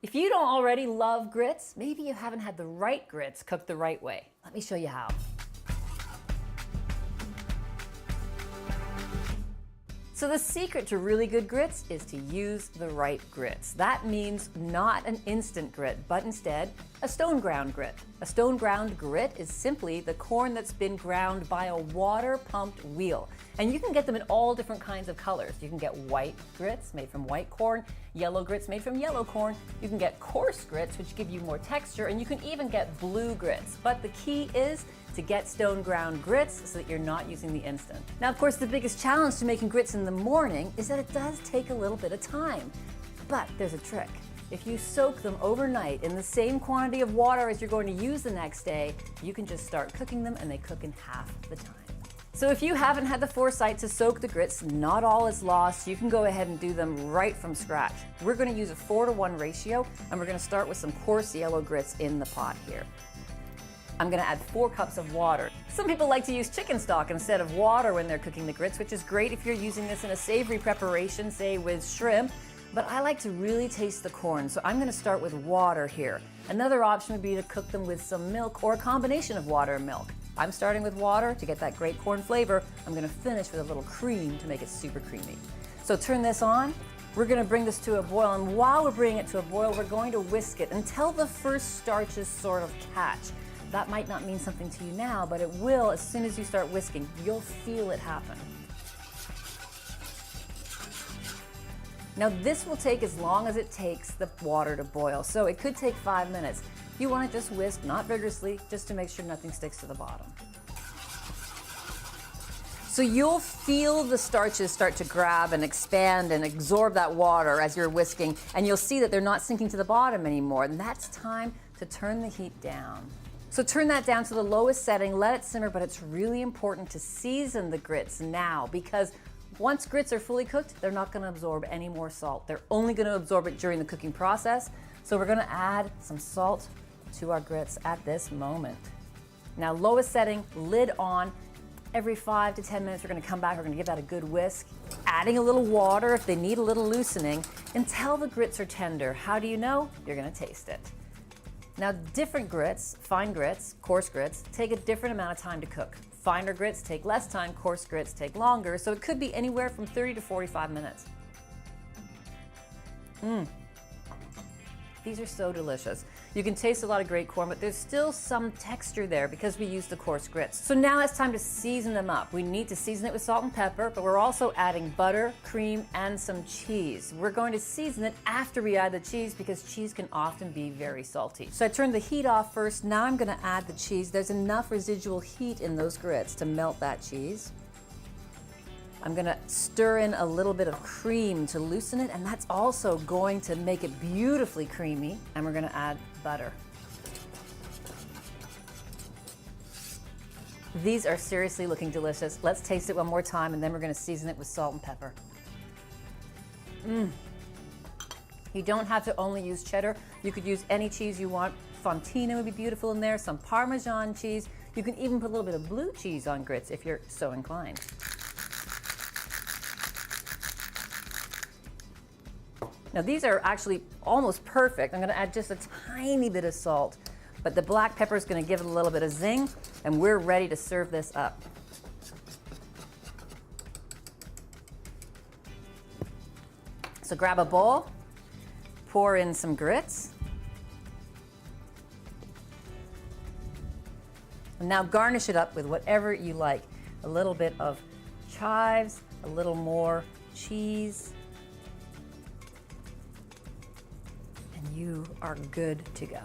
If you don't already love grits, maybe you haven't had the right grits cooked the right way. Let me show you how. So the secret to really good grits is to use the right grits. That means not an instant grit, but instead a stone ground grit. A stone ground grit is simply the corn that's been ground by a water pumped wheel. And you can get them in all different kinds of colors. You can get white grits made from white corn, yellow grits made from yellow corn. You can get coarse grits, which give you more texture, and you can even get blue grits. But the key is to get stone ground grits so that you're not using the instant. Now, of course, the biggest challenge to making grits in the morning is that it does take a little bit of time. But there's a trick. If you soak them overnight in the same quantity of water as you're going to use the next day, you can just start cooking them and they cook in half the time. So if you haven't had the foresight to soak the grits, not all is lost. You can go ahead and do them right from scratch. We're going to use a 4-to-1 ratio, and we're going to start with some coarse yellow grits in the pot here. I'm going to add 4 cups of water. Some people like to use chicken stock instead of water when they're cooking the grits, which is great if you're using this in a savory preparation, say with shrimp. But I like to really taste the corn, so I'm going to start with water here. Another option would be to cook them with some milk or a combination of water and milk. I'm starting with water to get that great corn flavor. I'm going to finish with a little cream to make it super creamy. So turn this on. We're going to bring this to a boil, and while we're bringing it to a boil, we're going to whisk it until the first starches sort of catch. That might not mean something to you now, but it will as soon as you start whisking. You'll feel it happen. Now this will take as long as it takes the water to boil, so it could take 5 minutes. You want to just whisk, not vigorously, just to make sure nothing sticks to the bottom. So you'll feel the starches start to grab and expand and absorb that water as you're whisking, and you'll see that they're not sinking to the bottom anymore, and that's time to turn the heat down. So turn that down to the lowest setting, let it simmer, but it's really important to season the grits now, because once grits are fully cooked, they're not going to absorb any more salt. They're only going to absorb it during the cooking process. So we're going to add some salt to our grits at this moment. Now, lowest setting, lid on. Every 5 to 10 minutes, we're going to come back. We're going to give that a good whisk, adding a little water if they need a little loosening until the grits are tender. How do you know? You're going to taste it. Now, different grits, fine grits, coarse grits, take a different amount of time to cook. Finer grits take less time, coarse grits take longer, so it could be anywhere from 30 to 45 minutes. These are so delicious. You can taste a lot of great corn, but there's still some texture there because we used the coarse grits. So now it's time to season them up. We need to season it with salt and pepper, but we're also adding butter, cream, and some cheese. We're going to season it after we add the cheese because cheese can often be very salty. So I turned the heat off first. Now I'm going to add the cheese. There's enough residual heat in those grits to melt that cheese. I'm going to stir in a little bit of cream to loosen it, and that's also going to make it beautifully creamy. And we're going to add butter. These are seriously looking delicious. Let's taste it one more time, and then we're going to season it with salt and pepper. You don't have to only use cheddar. You could use any cheese you want. Fontina would be beautiful in there, some Parmesan cheese. You can even put a little bit of blue cheese on grits if you're so inclined. Now these are actually almost perfect. I'm going to add just a tiny bit of salt, but the black pepper is going to give it a little bit of zing, and we're ready to serve this up. So grab a bowl, pour in some grits, and now garnish it up with whatever you like. A little bit of chives, a little more cheese, and you are good to go.